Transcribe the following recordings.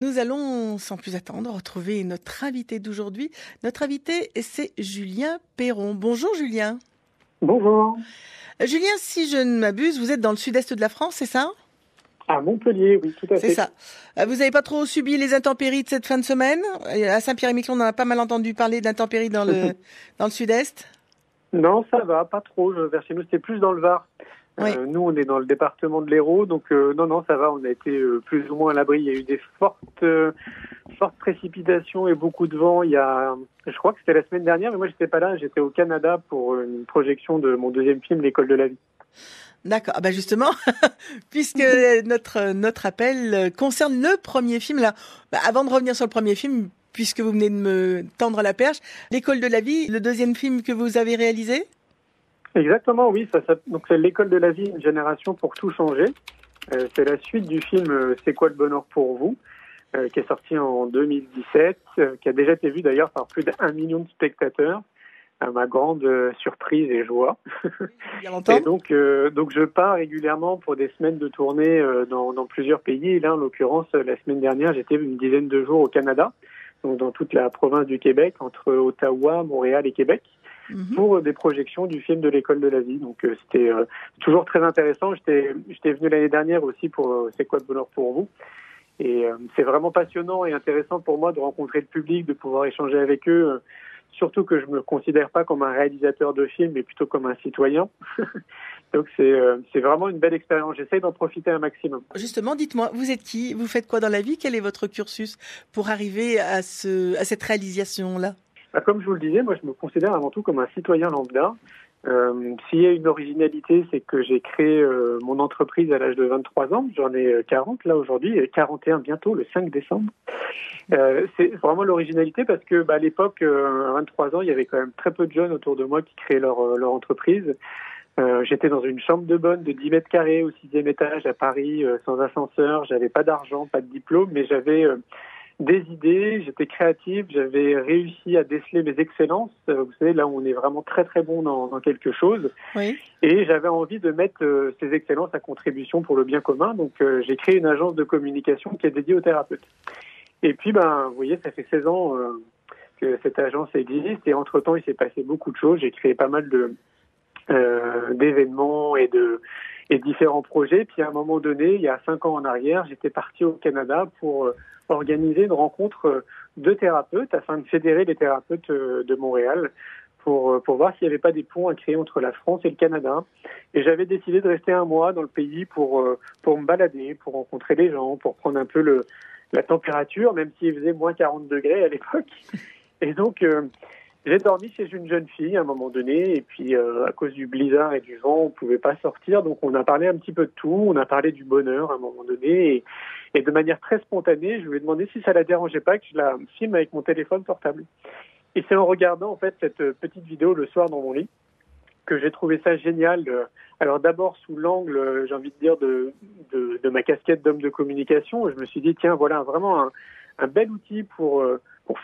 Nous allons, sans plus attendre, retrouver notre invité d'aujourd'hui. Notre invité, c'est Julien Perron. Bonjour Julien. Bonjour. Julien, si je ne m'abuse, vous êtes dans le sud-est de la France, c'est ça ? À Montpellier, oui, tout à fait. C'est ça. Vous n'avez pas trop subi les intempéries de cette fin de semaine ? À Saint-Pierre-et-Miquelon, on en a pas mal entendu parler d'intempéries dans le sud-est. Non, ça va, pas trop. Vers chez nous, c'était plus dans le Var. Oui. Nous, on est dans le département de l'Hérault, donc non, ça va. On a été plus ou moins à l'abri. Il y a eu des fortes précipitations et beaucoup de vent. Je crois que c'était la semaine dernière, mais moi, j'étais pas là. J'étais au Canada pour une projection de mon deuxième film, L'école de la vie. D'accord. Bah justement, puisque notre appel concerne le premier film, là, avant de revenir sur le premier film, puisque vous venez de me tendre la perche, L'école de la vie, le deuxième film que vous avez réalisé ? Exactement, oui. Donc c'est L'école de la vie, une génération pour tout changer. C'est la suite du film C'est quoi le bonheur pour vous, qui est sorti en 2017, qui a déjà été vu d'ailleurs par plus d'1 million de spectateurs, à ma grande surprise et joie. Et donc je pars régulièrement pour des semaines de tournée dans plusieurs pays. Et là, en l'occurrence, la semaine dernière, j'étais une dizaine de jours au Canada, donc dans toute la province du Québec, entre Ottawa, Montréal et Québec, pour des projections du film de l'école de la vie. Donc c'était toujours très intéressant. J'étais venu l'année dernière aussi pour C'est quoi le bonheur pour vous. Et c'est vraiment passionnant et intéressant pour moi de rencontrer le public, de pouvoir échanger avec eux. Surtout que je me considère pas comme un réalisateur de film, mais plutôt comme un citoyen. Donc c'est vraiment une belle expérience. J'essaie d'en profiter un maximum. Justement, dites-moi, vous êtes qui ? Vous faites quoi dans la vie ? Quel est votre cursus pour arriver à cette réalisation-là ? Comme je vous le disais, moi je me considère avant tout comme un citoyen lambda. S'il y a une originalité, c'est que j'ai créé mon entreprise à l'âge de 23 ans. J'en ai 40 là aujourd'hui, et 41 bientôt, le 5 décembre. C'est vraiment l'originalité parce que à l'époque, à 23 ans, il y avait quand même très peu de jeunes autour de moi qui créaient leur entreprise. J'étais dans une chambre de bonne de 10 mètres carrés au 6e étage à Paris, sans ascenseur. J'avais pas d'argent, pas de diplôme, mais j'avais des idées, j'étais créatif, j'avais réussi à déceler mes excellences. Vous savez, là où on est vraiment très très bon dans quelque chose. Oui. Et j'avais envie de mettre ces excellences à contribution pour le bien commun. Donc j'ai créé une agence de communication qui est dédiée aux thérapeutes. Et puis, vous voyez, ça fait 16 ans que cette agence existe. Et entre-temps, il s'est passé beaucoup de choses. J'ai créé pas mal d'événements et différents projets. Puis à un moment donné, il y a 5 ans en arrière, j'étais parti au Canada pour organiser une rencontre de thérapeutes afin de fédérer les thérapeutes de Montréal pour voir s'il n'y avait pas des ponts à créer entre la France et le Canada. Et j'avais décidé de rester 1 mois dans le pays pour me balader, pour rencontrer les gens, pour prendre un peu la température, même s'il faisait moins 40 degrés à l'époque. Et donc, j'ai dormi chez une jeune fille à un moment donné, et puis à cause du blizzard et du vent, on ne pouvait pas sortir, donc on a parlé un petit peu de tout, on a parlé du bonheur à un moment donné, et de manière très spontanée, je lui ai demandé si ça la dérangeait pas que je la filme avec mon téléphone portable. Et c'est en regardant en fait cette petite vidéo le soir dans mon lit que j'ai trouvé ça génial. Alors d'abord sous l'angle, j'ai envie de dire, de ma casquette d'homme de communication, je me suis dit tiens, voilà vraiment un bel outil pour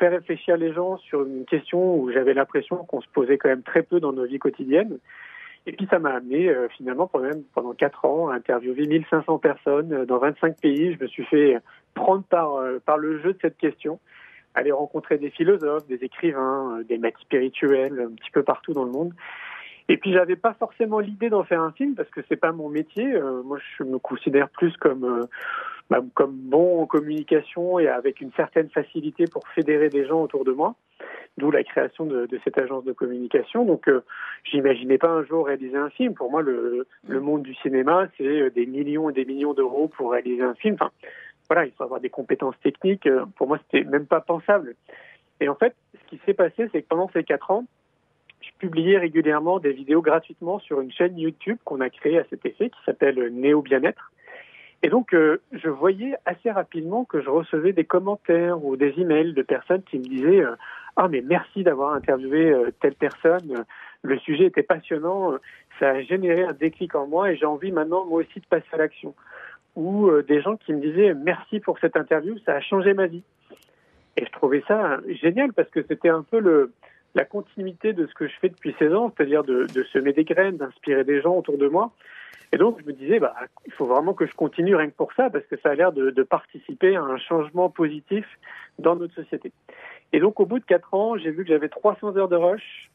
faire réfléchir les gens sur une question où j'avais l'impression qu'on se posait quand même très peu dans nos vies quotidiennes. Et puis ça m'a amené finalement pendant 4 ans à interviewer 1500 personnes dans 25 pays. Je me suis fait prendre par le jeu de cette question, aller rencontrer des philosophes, des écrivains, des maîtres spirituels, un petit peu partout dans le monde. Et puis j'avais pas forcément l'idée d'en faire un film parce que c'est pas mon métier. Moi je me considère plus comme bon en communication et avec une certaine facilité pour fédérer des gens autour de moi, d'où la création de cette agence de communication. Donc j'imaginais pas un jour réaliser un film. Pour moi le monde du cinéma c'est des millions et des millions d'euros pour réaliser un film. Enfin voilà, il faut avoir des compétences techniques. Pour moi c'était même pas pensable. Et en fait ce qui s'est passé c'est que pendant ces 4 ans, je publiais régulièrement des vidéos gratuitement sur une chaîne YouTube qu'on a créée à cet effet qui s'appelle Néo Bien-être. Et donc, je voyais assez rapidement que je recevais des commentaires ou des emails de personnes qui me disaient « Ah, mais merci d'avoir interviewé telle personne, le sujet était passionnant, ça a généré un déclic en moi et j'ai envie maintenant, moi aussi, de passer à l'action. » Ou des gens qui me disaient « Merci pour cette interview, ça a changé ma vie. » Et je trouvais ça génial parce que c'était un peu la continuité de ce que je fais depuis 16 ans, c'est-à-dire de semer des graines, d'inspirer des gens autour de moi. Et donc, je me disais, il faut vraiment que je continue rien que pour ça, parce que ça a l'air de participer à un changement positif dans notre société. Et donc, au bout de 4 ans, j'ai vu que j'avais 300 heures de rush.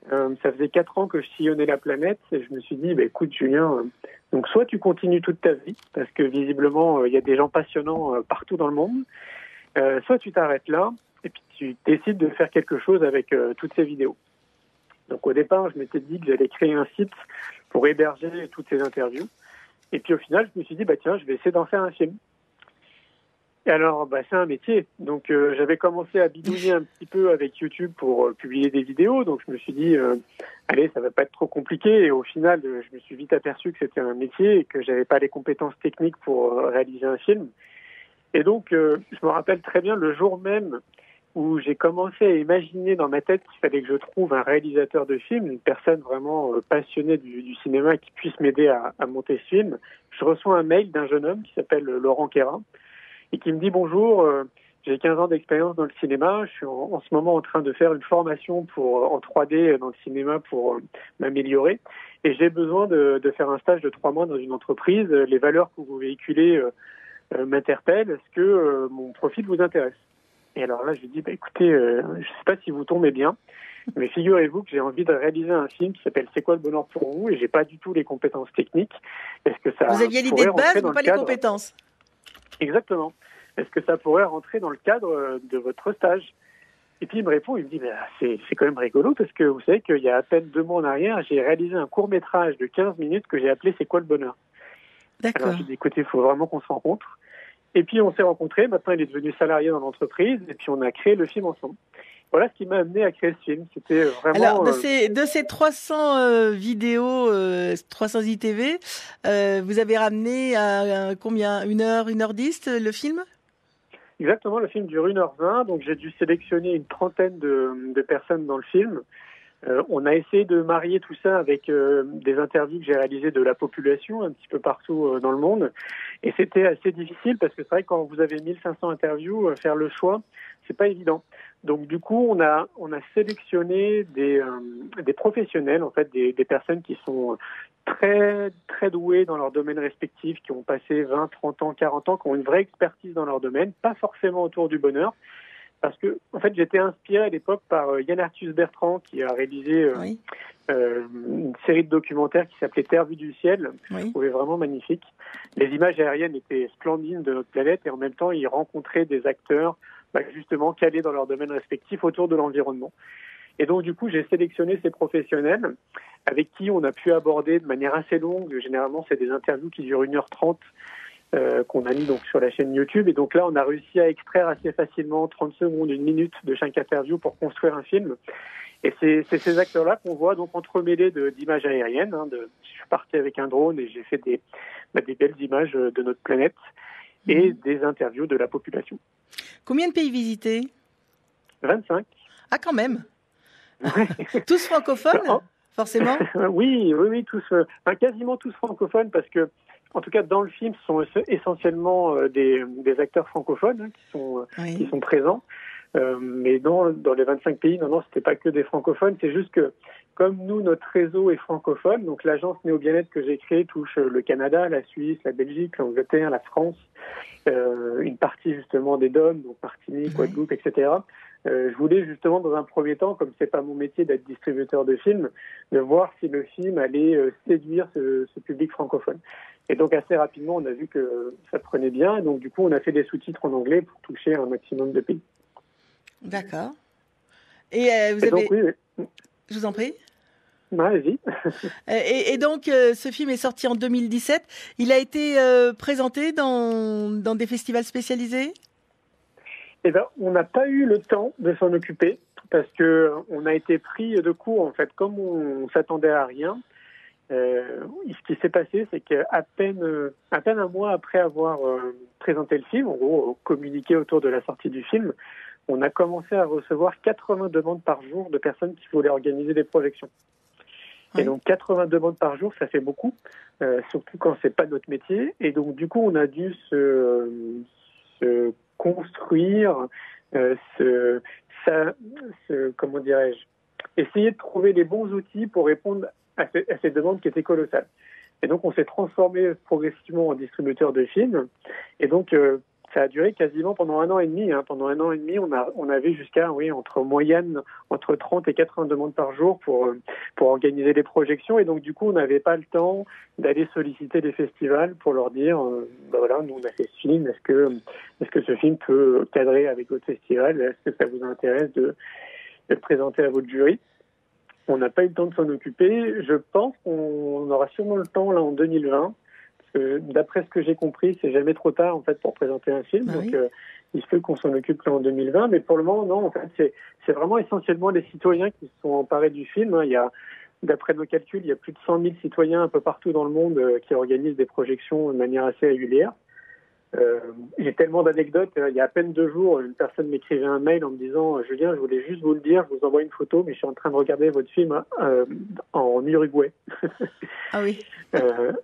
Ça faisait 4 ans que je sillonnais la planète, et je me suis dit, écoute, Julien, donc soit tu continues toute ta vie, parce que visiblement, il y a des gens passionnants partout dans le monde, soit tu t'arrêtes là, et puis tu décides de faire quelque chose avec toutes ces vidéos. Donc au départ, je m'étais dit que j'allais créer un site pour héberger toutes ces interviews. Et puis au final, je me suis dit, tiens, je vais essayer d'en faire un film. Et alors, c'est un métier. Donc j'avais commencé à bidouiller un petit peu avec YouTube pour publier des vidéos. Donc je me suis dit, allez, ça va pas être trop compliqué. Et au final, je me suis vite aperçu que c'était un métier et que j'avais pas les compétences techniques pour réaliser un film. Et donc, je me rappelle très bien le jour même où j'ai commencé à imaginer dans ma tête qu'il fallait que je trouve un réalisateur de film, une personne vraiment passionnée du cinéma qui puisse m'aider à monter ce film. Je reçois un mail d'un jeune homme qui s'appelle Laurent Quérin et qui me dit « Bonjour, j'ai 15 ans d'expérience dans le cinéma, je suis en ce moment en train de faire une formation en 3D dans le cinéma pour m'améliorer et j'ai besoin de faire un stage de 3 mois dans une entreprise. Les valeurs que vous véhiculez m'interpellent. Est-ce que mon profil vous intéresse ?» Et alors là, je lui dis, écoutez, je ne sais pas si vous tombez bien, mais figurez-vous que j'ai envie de réaliser un film qui s'appelle C'est quoi le bonheur pour vous ? Et j'ai pas du tout les compétences techniques. Est-ce que ça Vous aviez l'idée de base, mais pas les compétences. Exactement. Est-ce que ça pourrait rentrer dans le cadre de votre stage ? Et puis il me répond, il me dit, c'est quand même rigolo parce que vous savez qu'il y a à peine 2 mois en arrière, j'ai réalisé un court-métrage de 15 minutes que j'ai appelé C'est quoi le bonheur ? D'accord. Alors je lui dis, écoutez, il faut vraiment qu'on se rencontre. Et puis on s'est rencontrés, maintenant il est devenu salarié dans l'entreprise, et puis on a créé le film ensemble. Voilà ce qui m'a amené à créer ce film. C'était vraiment... Alors, de ces 300 vidéos, 300 ITV, vous avez ramené à combien ? 1h10 le film ? Exactement, le film dure 1h20, donc j'ai dû sélectionner une trentaine de personnes dans le film. On a essayé de marier tout ça avec des interviews que j'ai réalisées de la population un petit peu partout dans le monde. Et c'était assez difficile parce que c'est vrai que quand vous avez 1500 interviews, faire le choix, c'est pas évident. Donc du coup, on a sélectionné des professionnels, en fait, des personnes qui sont très très douées dans leur domaine respectif, qui ont passé 20, 30 ans, 40 ans, qui ont une vraie expertise dans leur domaine, pas forcément autour du bonheur. Parce que, en fait, j'étais inspiré à l'époque par Yann Arthus Bertrand, qui a réalisé une série de documentaires qui s'appelait Terre vue du ciel. Je trouvais vraiment magnifique. Les images aériennes étaient splendides de notre planète et en même temps, il rencontrait des acteurs justement calés dans leur domaine respectif autour de l'environnement. Et donc, du coup, j'ai sélectionné ces professionnels avec qui on a pu aborder de manière assez longue. Généralement, c'est des interviews qui durent 1h30. Qu'on a mis donc sur la chaîne YouTube. Et donc là, on a réussi à extraire assez facilement 30 secondes, 1 minute de chaque interview pour construire un film. Et c'est ces acteurs-là qu'on voit donc entremêlés d'images aériennes. Je suis parti avec un drone et j'ai fait des belles images de notre planète et des interviews de la population. Combien de pays visités ? 25. Ah, quand même. Tous francophones, forcément ? Oui, tous, quasiment tous francophones parce que en tout cas, dans le film, ce sont essentiellement des acteurs francophones qui sont présents. Mais dans les 25 pays, non, c'était pas que des francophones. C'est juste que, comme nous, notre réseau est francophone, donc l'agence Néo Bien-être que j'ai créée touche le Canada, la Suisse, la Belgique, l'Angleterre, la France, une partie justement des DOM, donc Martinique, Guadeloupe, etc. Je voulais justement, dans un premier temps, comme c'est pas mon métier d'être distributeur de films, de voir si le film allait séduire ce public francophone. Et donc assez rapidement, on a vu que ça prenait bien. Et donc du coup, on a fait des sous-titres en anglais pour toucher un maximum de pays. D'accord. Et vous avez... Donc, oui. Je vous en prie. Vas-y. Et donc, ce film est sorti en 2017. Il a été présenté dans des festivals spécialisés ? Eh ben, on n'a pas eu le temps de s'en occuper parce que on a été pris de court, en fait, comme on s'attendait à rien. Ce qui s'est passé, c'est qu'à peine un mois après avoir présenté le film, en gros, communiqué autour de la sortie du film, on a commencé à recevoir 80 demandes par jour de personnes qui voulaient organiser des projections. Et donc 80 demandes par jour, ça fait beaucoup, surtout quand c'est pas notre métier. Et donc du coup, on a dû se construire, comment dirais-je, essayer de trouver les bons outils pour répondre à ces demandes qui étaient colossales. Et donc, on s'est transformé progressivement en distributeur de films. Et donc, ça a duré quasiment pendant 1 an et demi. Pendant 1 an et demi, on avait jusqu'à, entre 30 et 80 demandes par jour pour organiser les projections. Et donc, du coup, on n'avait pas le temps d'aller solliciter les festivals pour leur dire, voilà, nous, on a fait ce film. Est-ce que ce film peut cadrer avec votre festival? Est-ce que ça vous intéresse de le présenter à votre jury? On n'a pas eu le temps de s'en occuper. Je pense qu'on aura sûrement le temps là en 2020. D'après ce que j'ai compris, c'est jamais trop tard en fait pour présenter un film. Oui. Donc il se peut qu'on s'en occupe là en 2020, mais pour le moment non. En fait, c'est vraiment essentiellement les citoyens qui se sont emparés du film. Il y a, d'après nos calculs, il y a plus de 100 000 citoyens un peu partout dans le monde qui organisent des projections de manière assez régulière. J'ai tellement d'anecdotes. Il y a à peine 2 jours, une personne m'écrivait un mail en me disant Julien, je voulais juste vous le dire, je vous envoie une photo, mais je suis en train de regarder votre film en Uruguay. Ah oui.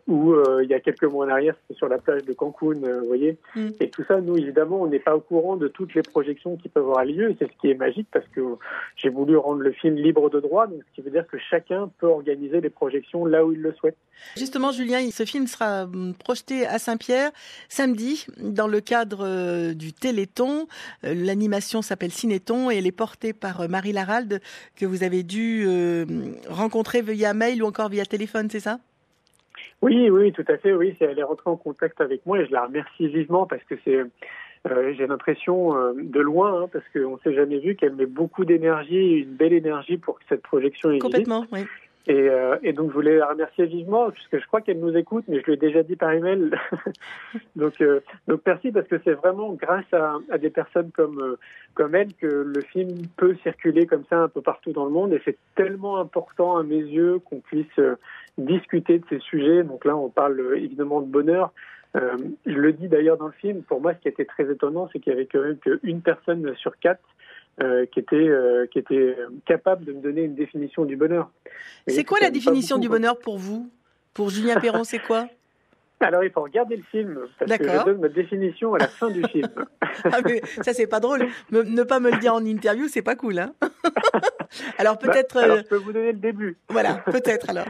Où il y a quelques mois en arrière, c'était sur la plage de Cancun, vous voyez. Et tout ça, nous, évidemment, on n'est pas au courant de toutes les projections qui peuvent avoir lieu. Et c'est ce qui est magique parce que j'ai voulu rendre le film libre de droit, donc ce qui veut dire que chacun peut organiser les projections là où il le souhaite. Justement, Julien, ce film sera projeté à Saint-Pierre samedi dans le cadre du Téléthon. L'animation s'appelle Cinéthon et elle est portée par Marie Laralde que vous avez dû rencontrer via mail ou encore via téléphone, c'est ça? Oui, tout à fait. Oui, elle est rentrée en contact avec moi et je la remercie vivement parce que j'ai l'impression de loin, parce qu'on ne s'est jamais vu, qu'elle met beaucoup d'énergie, une belle énergie pour que cette projection existe. Complètement, oui. Et donc, je voulais la remercier vivement, puisque je crois qu'elle nous écoute, mais je lui ai déjà dit par email. donc, merci, parce que c'est vraiment grâce à des personnes comme elle que le film peut circuler comme ça un peu partout dans le monde. Et c'est tellement important à mes yeux qu'on puisse discuter de ces sujets. Donc là, on parle évidemment de bonheur. Je le dis d'ailleurs dans le film. Pour moi, ce qui était très étonnant, c'est qu'il y avait quand même qu'une personne sur 4 qui était capable de me donner une définition du bonheur. C'est quoi la définition du bonheur pour vous? Pour Julien Perron, c'est quoi? Alors, il faut regarder le film, parce que je donne ma définition à la fin du film. Ah, mais ça, c'est pas drôle. Ne pas me le dire en interview, c'est pas cool, hein. Alors, peut-être... alors, je peux vous donner le début. Voilà, peut-être, alors.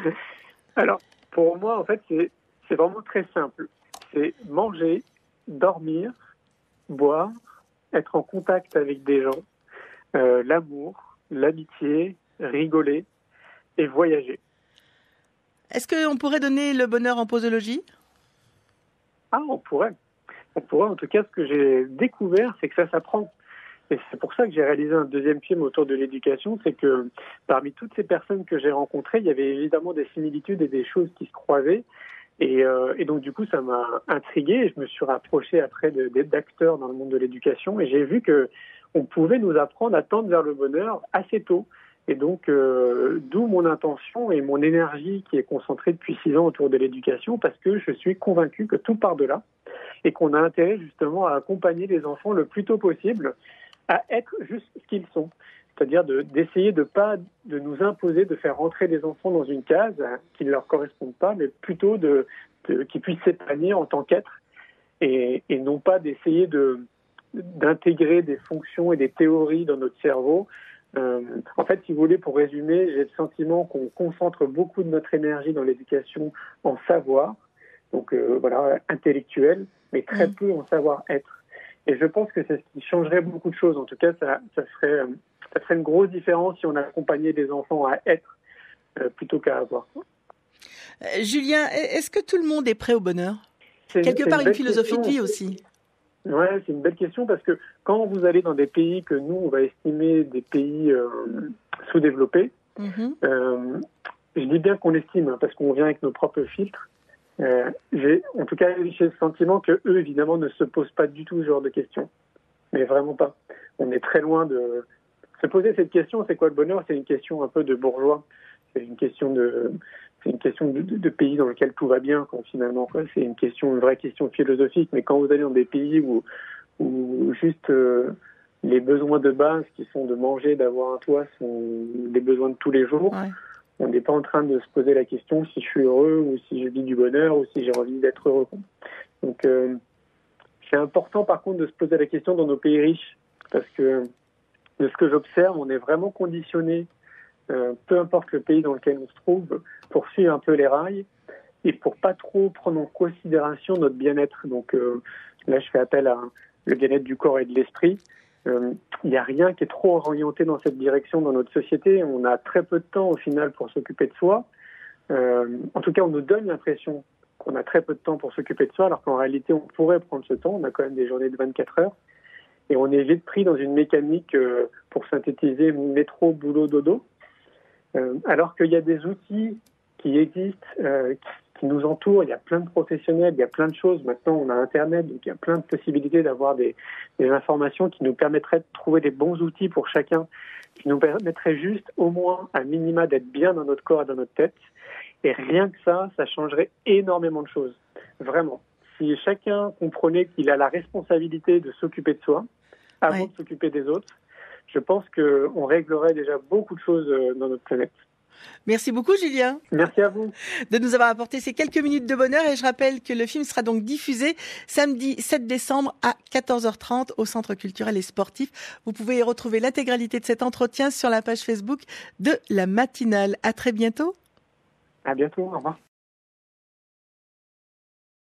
Alors, pour moi, en fait, c'est vraiment très simple. C'est manger, dormir, boire, être en contact avec des gens, l'amour, l'amitié, rigoler et voyager. Est-ce qu'on pourrait donner le bonheur en posologie? Ah, on pourrait. En tout cas, ce que j'ai découvert, c'est que ça s'apprend. Et c'est pour ça que j'ai réalisé un 2e film autour de l'éducation, c'est que parmi toutes ces personnes que j'ai rencontrées, il y avait évidemment des similitudes et des choses qui se croisaient. Et donc, du coup, ça m'a intrigué et je me suis rapproché après d'acteurs dans le monde de l'éducation et j'ai vu que on pouvait nous apprendre à tendre vers le bonheur assez tôt. Et donc, d'où mon intention et mon énergie qui est concentrée depuis 6 ans autour de l'éducation, parce que je suis convaincu que tout part de là et qu'on a intérêt justement à accompagner les enfants le plus tôt possible à être juste ce qu'ils sont. C'est-à-dire d'essayer de nous imposer de faire rentrer les enfants dans une case qui ne leur correspond pas, mais plutôt qu'ils puissent s'épanouir en tant qu'être et non pas d'essayer d'intégrer des fonctions et des théories dans notre cerveau. En fait, si vous voulez, pour résumer, j'ai le sentiment qu'on concentre beaucoup de notre énergie dans l'éducation en savoir, donc intellectuel, mais très peu en savoir-être. Et je pense que c'est ce qui changerait beaucoup de choses. En tout cas, ça serait une grosse différence si on accompagnait les enfants à être plutôt qu'à avoir. Julien, est-ce que tout le monde est prêt au bonheur? Quelque part, une philosophie de vie aussi. Ouais, c'est une belle question parce que quand vous allez dans des pays que nous, on va estimer des pays sous-développés, je dis bien qu'on estime parce qu'on vient avec nos propres filtres. J'ai le sentiment que eux, évidemment, ne se posent pas du tout ce genre de questions. Mais vraiment pas. On est très loin de se poser cette question. C'est quoi le bonheur? C'est une question un peu de bourgeois. C'est une question de pays dans lequel tout va bien, finalement. C'est une vraie question philosophique. Mais quand vous allez dans des pays où juste les besoins de base, qui sont de manger, d'avoir un toit, sont des besoins de tous les jours. Ouais. On n'est pas en train de se poser la question si je suis heureux ou si je vis du bonheur ou si j'ai envie d'être heureux. Donc, c'est important, par contre, de se poser la question dans nos pays riches parce que de ce que j'observe, on est vraiment conditionné, peu importe le pays dans lequel on se trouve, pour suivre un peu les rails et pour pas trop prendre en considération notre bien-être. Donc là, je fais appel à le bien-être du corps et de l'esprit. Il n'y a rien qui est trop orienté dans cette direction dans notre société. On a très peu de temps au final pour s'occuper de soi. En tout cas, on nous donne l'impression qu'on a très peu de temps pour s'occuper de soi, alors qu'en réalité, on pourrait prendre ce temps. On a quand même des journées de 24 heures. Et on est vite pris dans une mécanique, pour synthétiser, métro, boulot, dodo. Alors qu'il y a des outils qui existent, qui nous entourent. Il y a plein de professionnels, il y a plein de choses. Maintenant, on a Internet, donc il y a plein de possibilités d'avoir des informations qui nous permettraient de trouver des bons outils pour chacun, qui nous permettraient juste, au moins, à minima, d'être bien dans notre corps et dans notre tête. Et rien que ça changerait énormément de choses. Vraiment. Si chacun comprenait qu'il a la responsabilité de s'occuper de soi, avant de s'occuper des autres, je pense qu'on réglerait déjà beaucoup de choses dans notre planète. Merci beaucoup, Julien. Merci à vous. De nous avoir apporté ces quelques minutes de bonheur. Et je rappelle que le film sera donc diffusé samedi 7 décembre à 14h30 au Centre culturel et sportif. Vous pouvez y retrouver l'intégralité de cet entretien sur la page Facebook de La Matinale. À très bientôt. À bientôt. Au revoir.